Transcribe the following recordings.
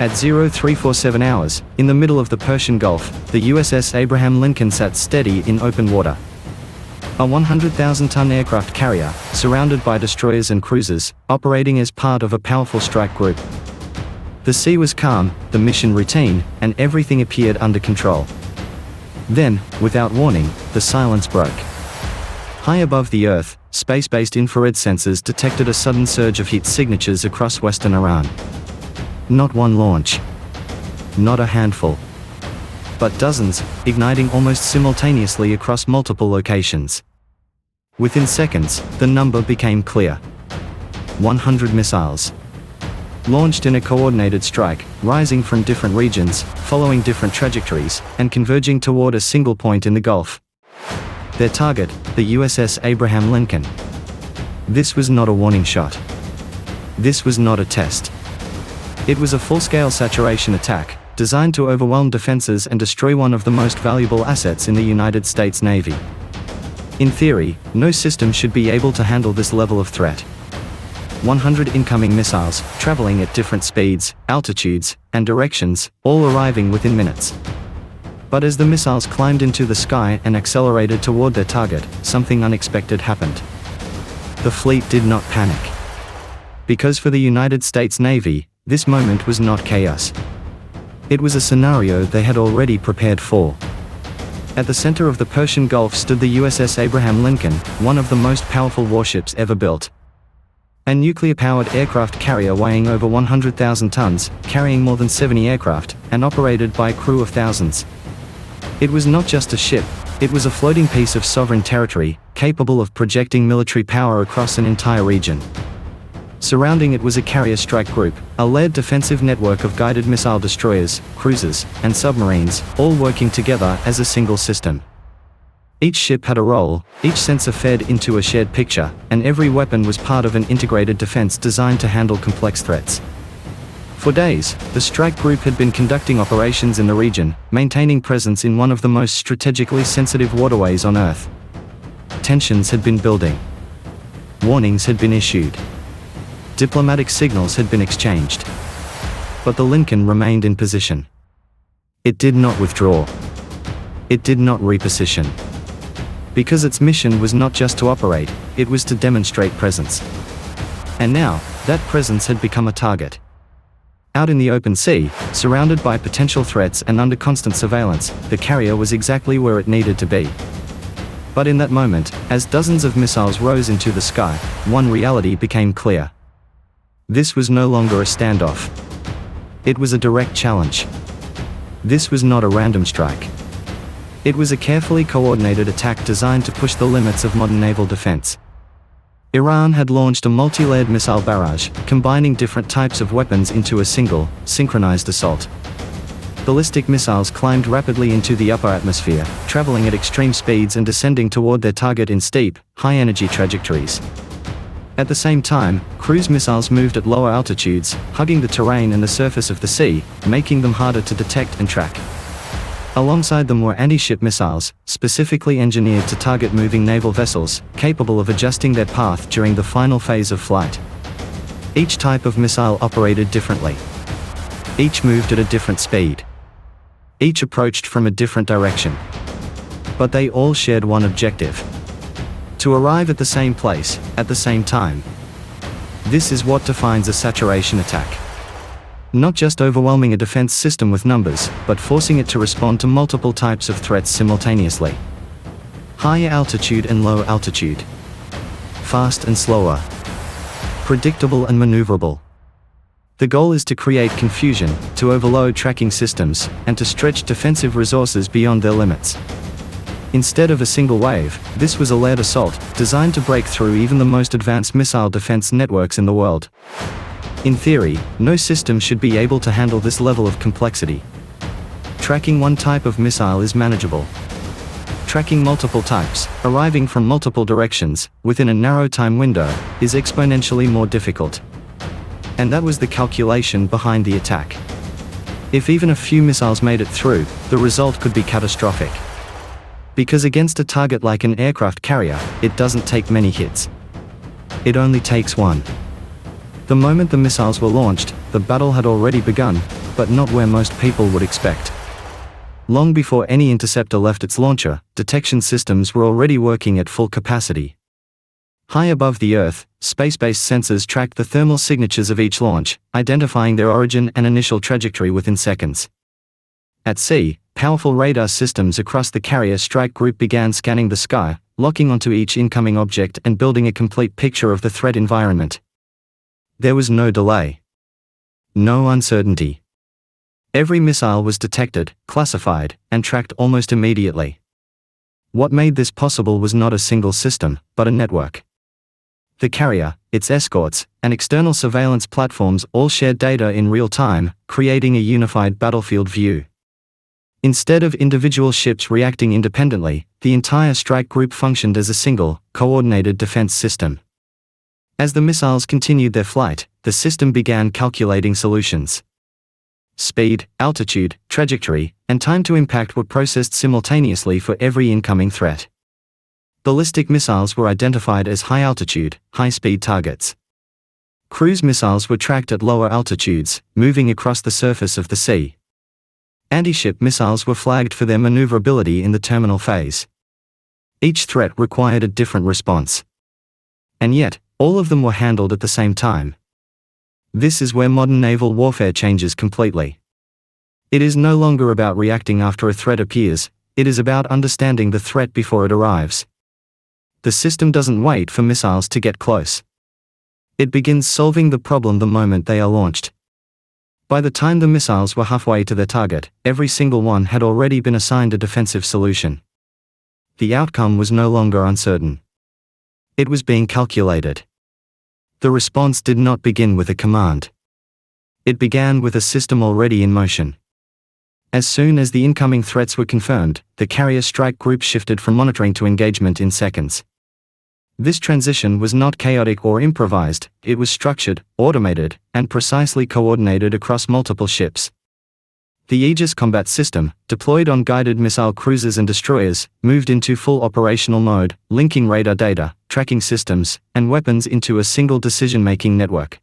At 0347 hours, in the middle of the Persian Gulf, the USS Abraham Lincoln sat steady in open water. A 100,000-ton aircraft carrier, surrounded by destroyers and cruisers, operating as part of a powerful strike group. The sea was calm, the mission routine, and everything appeared under control. Then, without warning, the silence broke. High above the Earth, space-based infrared sensors detected a sudden surge of heat signatures across western Iran. Not one launch. Not a handful. But dozens, igniting almost simultaneously across multiple locations. Within seconds, the number became clear. 100 missiles. Launched in a coordinated strike, rising from different regions, following different trajectories, and converging toward a single point in the Gulf. Their target, the USS Abraham Lincoln. This was not a warning shot. This was not a test. It was a full-scale saturation attack, designed to overwhelm defenses and destroy one of the most valuable assets in the United States Navy. In theory, no system should be able to handle this level of threat. 100 incoming missiles, traveling at different speeds, altitudes, and directions, all arriving within minutes. But as the missiles climbed into the sky and accelerated toward their target, something unexpected happened. The fleet did not panic. Because for the United States Navy, this moment was not chaos. It was a scenario they had already prepared for. At the center of the Persian Gulf stood the USS Abraham Lincoln, one of the most powerful warships ever built. A nuclear-powered aircraft carrier weighing over 100,000 tons, carrying more than 70 aircraft, and operated by a crew of thousands. It was not just a ship, it was a floating piece of sovereign territory, capable of projecting military power across an entire region. Surrounding it was a carrier strike group, a layered defensive network of guided missile destroyers, cruisers, and submarines, all working together as a single system. Each ship had a role, each sensor fed into a shared picture, and every weapon was part of an integrated defense designed to handle complex threats. For days, the strike group had been conducting operations in the region, maintaining presence in one of the most strategically sensitive waterways on Earth. Tensions had been building. Warnings had been issued. Diplomatic signals had been exchanged. But the Lincoln remained in position. It did not withdraw. It did not reposition. Because its mission was not just to operate, it was to demonstrate presence. And now, that presence had become a target. Out in the open sea, surrounded by potential threats and under constant surveillance, the carrier was exactly where it needed to be. But in that moment, as dozens of missiles rose into the sky, one reality became clear. This was no longer a standoff. It was a direct challenge. This was not a random strike. It was a carefully coordinated attack designed to push the limits of modern naval defense. Iran had launched a multi-layered missile barrage, combining different types of weapons into a single, synchronized assault. Ballistic missiles climbed rapidly into the upper atmosphere, traveling at extreme speeds and descending toward their target in steep, high-energy trajectories. At the same time, cruise missiles moved at lower altitudes, hugging the terrain and the surface of the sea, making them harder to detect and track. Alongside them were anti-ship missiles, specifically engineered to target moving naval vessels, capable of adjusting their path during the final phase of flight. Each type of missile operated differently. Each moved at a different speed. Each approached from a different direction. But they all shared one objective: to arrive at the same place, at the same time. This is what defines a saturation attack. Not just overwhelming a defense system with numbers, but forcing it to respond to multiple types of threats simultaneously. Higher altitude and low altitude. Fast and slower. Predictable and maneuverable. The goal is to create confusion, to overload tracking systems, and to stretch defensive resources beyond their limits. Instead of a single wave, this was a layered assault, designed to break through even the most advanced missile defense networks in the world. In theory, no system should be able to handle this level of complexity. Tracking one type of missile is manageable. Tracking multiple types, arriving from multiple directions, within a narrow time window, is exponentially more difficult. And that was the calculation behind the attack. If even a few missiles made it through, the result could be catastrophic. Because against a target like an aircraft carrier, it doesn't take many hits. It only takes one. The moment the missiles were launched, the battle had already begun, but not where most people would expect. Long before any interceptor left its launcher, detection systems were already working at full capacity. High above the Earth, space-based sensors tracked the thermal signatures of each launch, identifying their origin and initial trajectory within seconds. At sea, powerful radar systems across the carrier strike group began scanning the sky, locking onto each incoming object and building a complete picture of the threat environment. There was no delay. No uncertainty. Every missile was detected, classified, and tracked almost immediately. What made this possible was not a single system, but a network. The carrier, its escorts, and external surveillance platforms all shared data in real time, creating a unified battlefield view. Instead of individual ships reacting independently, the entire strike group functioned as a single, coordinated defense system. As the missiles continued their flight, the system began calculating solutions. Speed, altitude, trajectory, and time to impact were processed simultaneously for every incoming threat. Ballistic missiles were identified as high-altitude, high-speed targets. Cruise missiles were tracked at lower altitudes, moving across the surface of the sea. Anti-ship missiles were flagged for their maneuverability in the terminal phase. Each threat required a different response. And yet, all of them were handled at the same time. This is where modern naval warfare changes completely. It is no longer about reacting after a threat appears, it is about understanding the threat before it arrives. The system doesn't wait for missiles to get close. It begins solving the problem the moment they are launched. By the time the missiles were halfway to their target, every single one had already been assigned a defensive solution. The outcome was no longer uncertain. It was being calculated. The response did not begin with a command. It began with a system already in motion. As soon as the incoming threats were confirmed, the carrier strike group shifted from monitoring to engagement in seconds. This transition was not chaotic or improvised, it was structured, automated, and precisely coordinated across multiple ships. The Aegis combat system, deployed on guided missile cruisers and destroyers, moved into full operational mode, linking radar data, tracking systems, and weapons into a single decision-making network.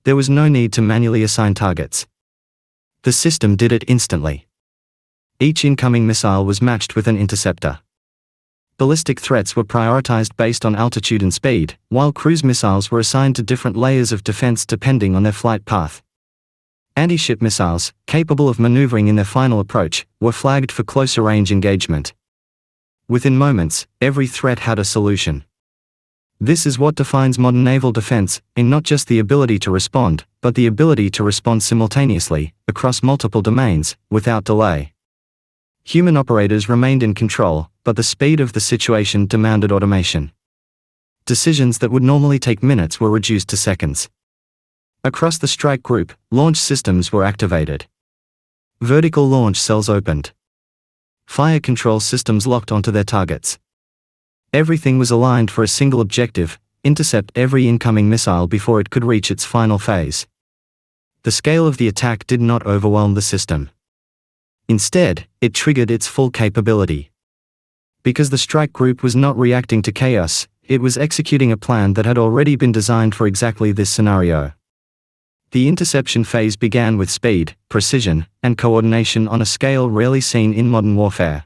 There was no need to manually assign targets. The system did it instantly. Each incoming missile was matched with an interceptor. Ballistic threats were prioritized based on altitude and speed, while cruise missiles were assigned to different layers of defense depending on their flight path. Anti-ship missiles, capable of maneuvering in their final approach, were flagged for closer range engagement. Within moments, every threat had a solution. This is what defines modern naval defense, in not just the ability to respond, but the ability to respond simultaneously, across multiple domains, without delay. Human operators remained in control, but the speed of the situation demanded automation. Decisions that would normally take minutes were reduced to seconds. Across the strike group, launch systems were activated. Vertical launch cells opened. Fire control systems locked onto their targets. Everything was aligned for a single objective: intercept every incoming missile before it could reach its final phase. The scale of the attack did not overwhelm the system. Instead, it triggered its full capability. Because the strike group was not reacting to chaos, it was executing a plan that had already been designed for exactly this scenario. The interception phase began with speed, precision, and coordination on a scale rarely seen in modern warfare.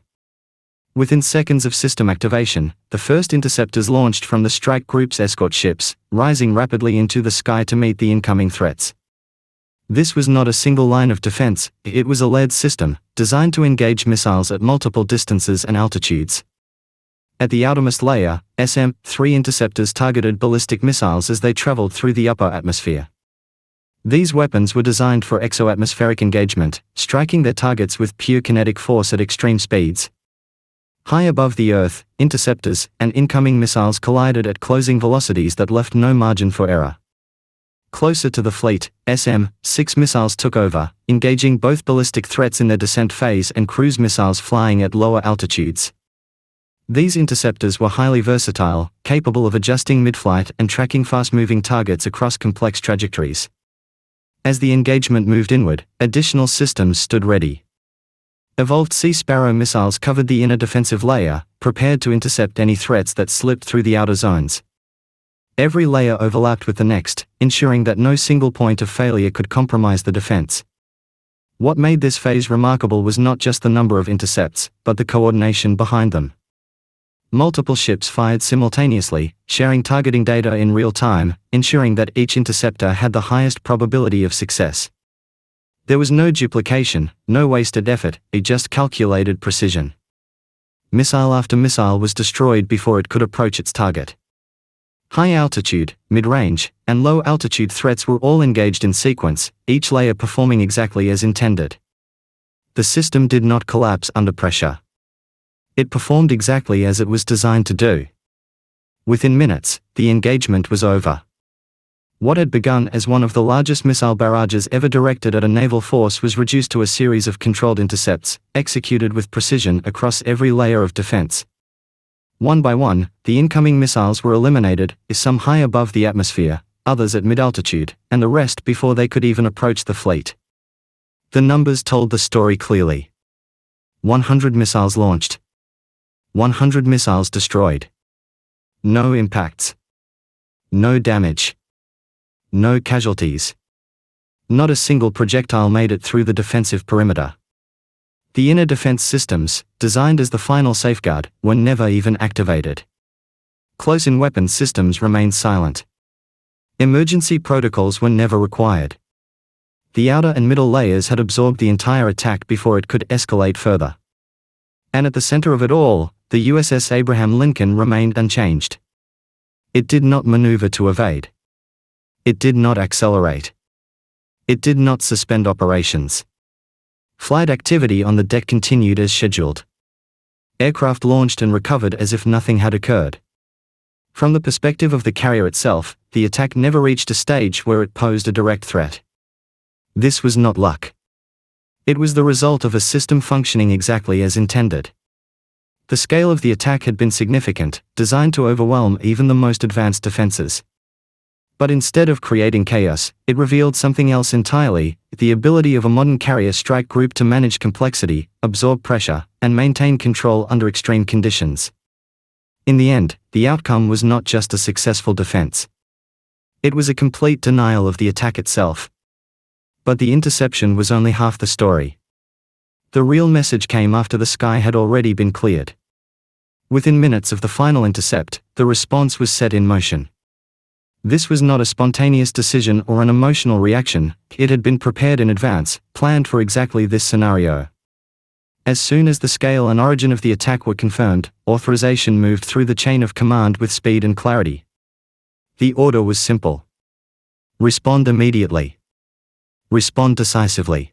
Within seconds of system activation, the first interceptors launched from the strike group's escort ships, rising rapidly into the sky to meet the incoming threats. This was not a single line of defense, it was a layered system, designed to engage missiles at multiple distances and altitudes. At the outermost layer, ESSM-3 interceptors targeted ballistic missiles as they traveled through the upper atmosphere. These weapons were designed for exoatmospheric engagement, striking their targets with pure kinetic force at extreme speeds. High above the Earth, interceptors and incoming missiles collided at closing velocities that left no margin for error. Closer to the fleet, ESSM-6 missiles took over, engaging both ballistic threats in their descent phase and cruise missiles flying at lower altitudes. These interceptors were highly versatile, capable of adjusting mid-flight and tracking fast-moving targets across complex trajectories. As the engagement moved inward, additional systems stood ready. Evolved Sea Sparrow missiles covered the inner defensive layer, prepared to intercept any threats that slipped through the outer zones. Every layer overlapped with the next, ensuring that no single point of failure could compromise the defense. What made this phase remarkable was not just the number of intercepts, but the coordination behind them. Multiple ships fired simultaneously, sharing targeting data in real time, ensuring that each interceptor had the highest probability of success. There was no duplication, no wasted effort, just calculated precision. Missile after missile was destroyed before it could approach its target. High-altitude, mid-range, and low-altitude threats were all engaged in sequence, each layer performing exactly as intended. The system did not collapse under pressure. It performed exactly as it was designed to do. Within minutes, the engagement was over. What had begun as one of the largest missile barrages ever directed at a naval force was reduced to a series of controlled intercepts, executed with precision across every layer of defense. One by one, the incoming missiles were eliminated, some high above the atmosphere, others at mid-altitude, and the rest before they could even approach the fleet. The numbers told the story clearly. 100 missiles launched. 100 missiles destroyed. No impacts. No damage. No casualties. Not a single projectile made it through the defensive perimeter. The inner defense systems, designed as the final safeguard, were never even activated. Close-in weapons systems remained silent. Emergency protocols were never required. The outer and middle layers had absorbed the entire attack before it could escalate further. And at the center of it all, the USS Abraham Lincoln remained unchanged. It did not maneuver to evade. It did not accelerate. It did not suspend operations. Flight activity on the deck continued as scheduled. Aircraft launched and recovered as if nothing had occurred. From the perspective of the carrier itself, the attack never reached a stage where it posed a direct threat. This was not luck. It was the result of a system functioning exactly as intended. The scale of the attack had been significant, designed to overwhelm even the most advanced defenses. But instead of creating chaos, it revealed something else entirely: the ability of a modern carrier strike group to manage complexity, absorb pressure, and maintain control under extreme conditions. In the end, the outcome was not just a successful defense. It was a complete denial of the attack itself. But the interception was only half the story. The real message came after the sky had already been cleared. Within minutes of the final intercept, the response was set in motion. This was not a spontaneous decision or an emotional reaction, it had been prepared in advance, planned for exactly this scenario. As soon as the scale and origin of the attack were confirmed, authorization moved through the chain of command with speed and clarity. The order was simple. Respond immediately. Respond decisively.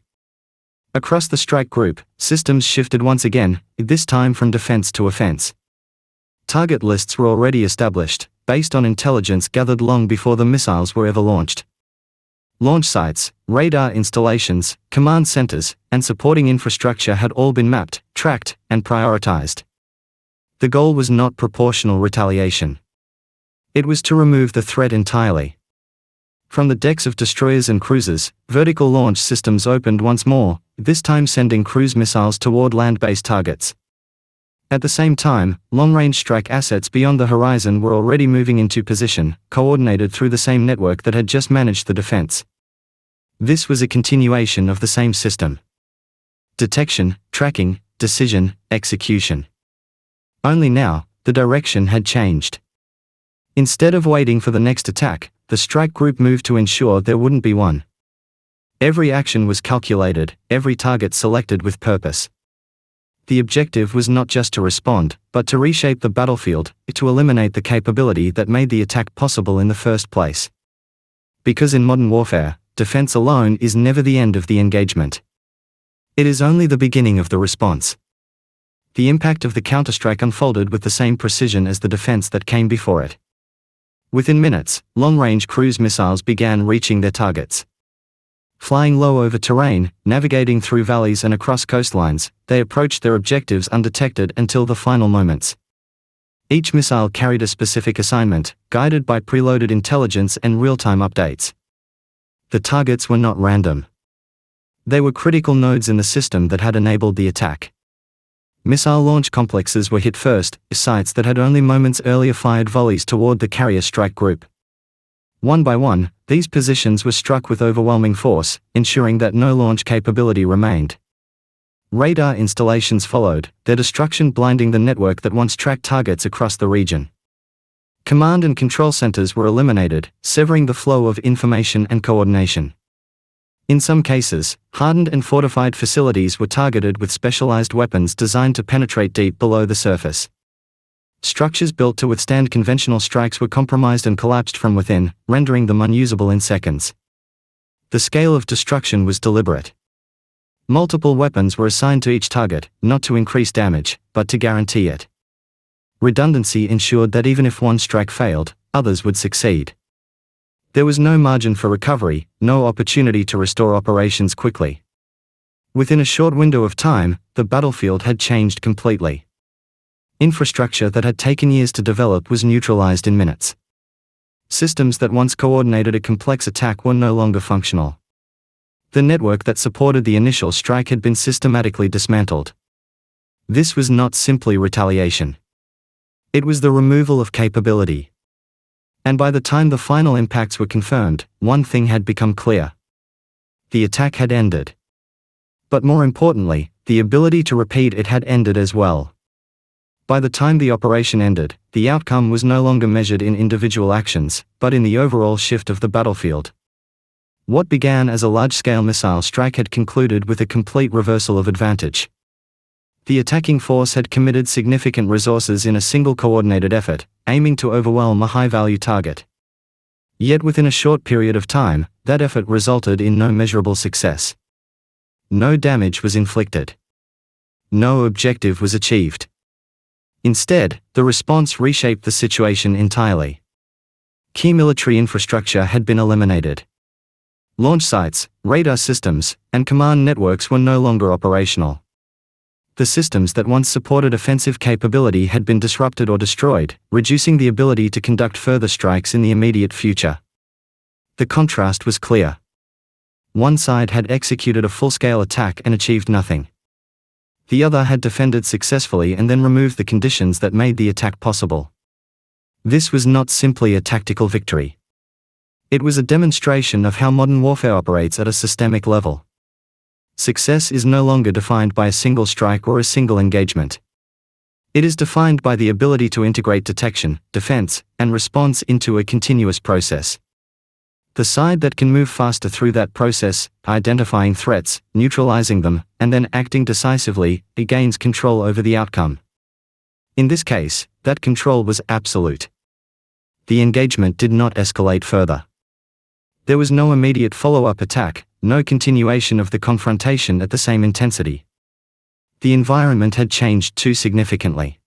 Across the strike group, systems shifted once again, this time from defense to offense. Target lists were already established, based on intelligence gathered long before the missiles were ever launched. Launch sites, radar installations, command centers, and supporting infrastructure had all been mapped, tracked, and prioritized. The goal was not proportional retaliation. It was to remove the threat entirely. From the decks of destroyers and cruisers, vertical launch systems opened once more, this time sending cruise missiles toward land-based targets. At the same time, long-range strike assets beyond the horizon were already moving into position, coordinated through the same network that had just managed the defense. This was a continuation of the same system. Detection, tracking, decision, execution. Only now, the direction had changed. Instead of waiting for the next attack, the strike group moved to ensure there wouldn't be one. Every action was calculated, every target selected with purpose. The objective was not just to respond, but to reshape the battlefield, to eliminate the capability that made the attack possible in the first place. Because in modern warfare, defense alone is never the end of the engagement. It is only the beginning of the response. The impact of the counterstrike unfolded with the same precision as the defense that came before it. Within minutes, long-range cruise missiles began reaching their targets. Flying low over terrain, navigating through valleys and across coastlines, they approached their objectives undetected until the final moments. Each missile carried a specific assignment, guided by preloaded intelligence and real-time updates. The targets were not random. They were critical nodes in the system that had enabled the attack. Missile launch complexes were hit first, sites that had only moments earlier fired volleys toward the carrier strike group. One by one, these positions were struck with overwhelming force, ensuring that no launch capability remained. Radar installations followed, their destruction blinding the network that once tracked targets across the region. Command and control centers were eliminated, severing the flow of information and coordination. In some cases, hardened and fortified facilities were targeted with specialized weapons designed to penetrate deep below the surface. Structures built to withstand conventional strikes were compromised and collapsed from within, rendering them unusable in seconds. The scale of destruction was deliberate. Multiple weapons were assigned to each target, not to increase damage, but to guarantee it. Redundancy ensured that even if one strike failed, others would succeed. There was no margin for recovery, no opportunity to restore operations quickly. Within a short window of time, the battlefield had changed completely. Infrastructure that had taken years to develop was neutralized in minutes. Systems that once coordinated a complex attack were no longer functional. The network that supported the initial strike had been systematically dismantled. This was not simply retaliation. It was the removal of capability. And by the time the final impacts were confirmed, one thing had become clear. The attack had ended. But more importantly, the ability to repeat it had ended as well. By the time the operation ended, the outcome was no longer measured in individual actions, but in the overall shift of the battlefield. What began as a large-scale missile strike had concluded with a complete reversal of advantage. The attacking force had committed significant resources in a single coordinated effort, aiming to overwhelm a high-value target. Yet within a short period of time, that effort resulted in no measurable success. No damage was inflicted. No objective was achieved. Instead, the response reshaped the situation entirely. Key military infrastructure had been eliminated. Launch sites, radar systems, and command networks were no longer operational. The systems that once supported offensive capability had been disrupted or destroyed, reducing the ability to conduct further strikes in the immediate future. The contrast was clear. One side had executed a full-scale attack and achieved nothing. The other had defended successfully and then removed the conditions that made the attack possible. This was not simply a tactical victory. It was a demonstration of how modern warfare operates at a systemic level. Success is no longer defined by a single strike or a single engagement. It is defined by the ability to integrate detection, defense, and response into a continuous process. The side that can move faster through that process, identifying threats, neutralizing them, and then acting decisively, it gains control over the outcome. In this case, that control was absolute. The engagement did not escalate further. There was no immediate follow-up attack, no continuation of the confrontation at the same intensity. The environment had changed too significantly.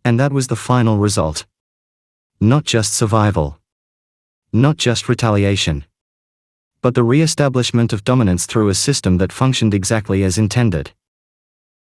And that was the final result. Not just survival. Not just retaliation. But the re-establishment of dominance through a system that functioned exactly as intended.